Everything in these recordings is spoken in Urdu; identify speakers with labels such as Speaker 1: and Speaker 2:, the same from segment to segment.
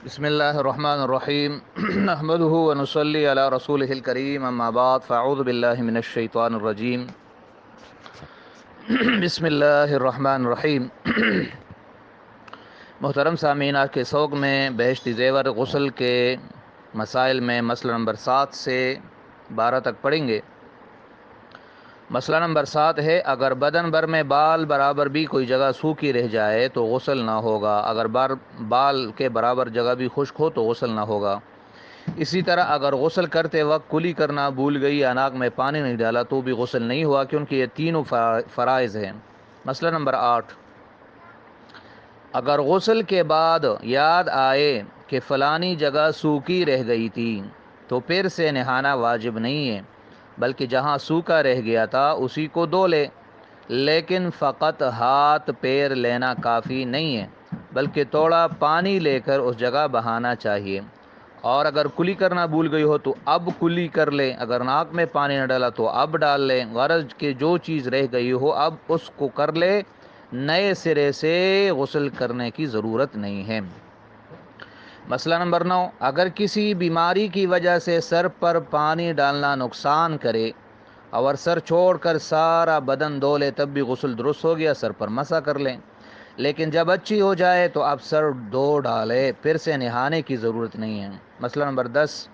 Speaker 1: بسم اللہ الرحمن الرحیم نحمده ونصلی علی رسولہ الکریم اما بعد فاعوذ باللہ من الشیطان الرجیم بسم اللہ الرحمن الرحیم محترم سامعین، آج کے سوگ میں بہشتی زیور غسل کے مسائل میں مسئلہ نمبر 7 سے 12 تک پڑھیں گے۔ مسئلہ نمبر 7 ہے، اگر بدن بھر میں بال برابر بھی کوئی جگہ سوکھی رہ جائے تو غسل نہ ہوگا، اگر بال کے برابر جگہ بھی خشک ہو تو غسل نہ ہوگا۔ اسی طرح اگر غسل کرتے وقت کلی کرنا بھول گئی یا ناک میں پانی نہیں ڈالا تو بھی غسل نہیں ہوا، کیونکہ یہ تینوں فرائض ہیں۔ مسئلہ نمبر 8، اگر غسل کے بعد یاد آئے کہ فلانی جگہ سوکھی رہ گئی تھی تو پھر سے نہانا واجب نہیں ہے، بلکہ جہاں سوکھا رہ گیا تھا اسی کو دھو لے، لیکن فقط ہاتھ پیر لینا کافی نہیں ہے، بلکہ تھوڑا پانی لے کر اس جگہ بہانا چاہیے۔ اور اگر کلی کرنا بھول گئی ہو تو اب کلی کر لے، اگر ناک میں پانی نہ ڈالا تو اب ڈال لے، غرض کہ جو چیز رہ گئی ہو اب اس کو کر لے، نئے سرے سے غسل کرنے کی ضرورت نہیں ہے۔ مسئلہ نمبر 9، اگر کسی بیماری کی وجہ سے سر پر پانی ڈالنا نقصان کرے اور سر چھوڑ کر سارا بدن دھو لے تب بھی غسل درست ہو گیا، سر پر مسح کر لیں، لیکن جب اچھی ہو جائے تو اب سر دھو ڈالے، پھر سے نہانے کی ضرورت نہیں ہے۔ مسئلہ نمبر 10،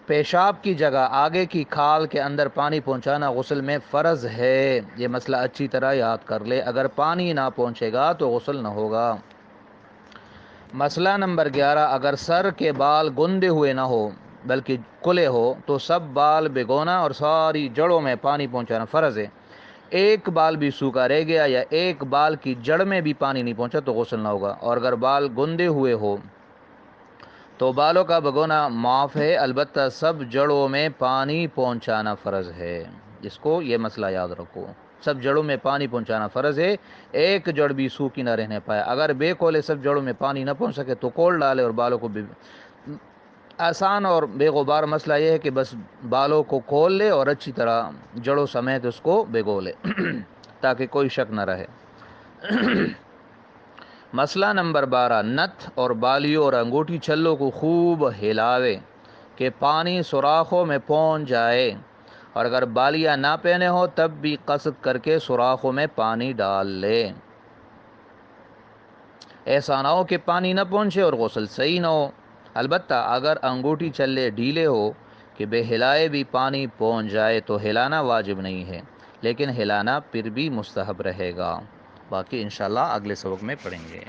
Speaker 1: پیشاب کی جگہ آگے کی کھال کے اندر پانی پہنچانا غسل میں فرض ہے۔ یہ مسئلہ اچھی طرح یاد کر لے، اگر پانی نہ پہنچے گا تو غسل نہ ہوگا۔ مسئلہ نمبر 11، اگر سر کے بال گندے ہوئے نہ ہو بلکہ کھلے ہو تو سب بال بھگونا اور ساری جڑوں میں پانی پہنچانا فرض ہے۔ ایک بال بھی سوکھا رہ گیا یا ایک بال کی جڑ میں بھی پانی نہیں پہنچا تو غسل نہ ہوگا، اور اگر بال گندے ہوئے ہو تو بالوں کا بھگونا معاف ہے، البتہ سب جڑوں میں پانی پہنچانا فرض ہے۔ جس کو یہ مسئلہ یاد رکھو، سب جڑوں میں پانی پہنچانا فرض ہے، ایک جڑ بھی سوکھی نہ رہنے پائے۔ اگر بے کولے سب جڑوں میں پانی نہ پہنچ سکے تو کول ڈالے اور بالوں کو بھی آسان اور بے غبار مسئلہ یہ ہے کہ بس بالوں کو کھول لے اور اچھی طرح جڑوں سمیت اس کو بھگو لے تاکہ کوئی شک نہ رہے۔ مسئلہ نمبر 12، نتھ اور بالیوں اور انگوٹھی چھلوں کو خوب ہلاوے کہ پانی سوراخوں میں پہنچ جائے، اور اگر بالیاں نہ پہنے ہو تب بھی قصد کر کے سوراخوں میں پانی ڈال لے، ایسا نہ ہو کہ پانی نہ پہنچے اور غسل صحیح نہ ہو۔ البتہ اگر انگوٹھی چھلے ڈھیلے ہو کہ بے ہلائے بھی پانی پہنچ جائے تو ہلانا واجب نہیں ہے، لیکن ہلانا پھر بھی مستحب رہے گا۔ باقی انشاءاللہ اگلے سبق میں پڑھیں گے۔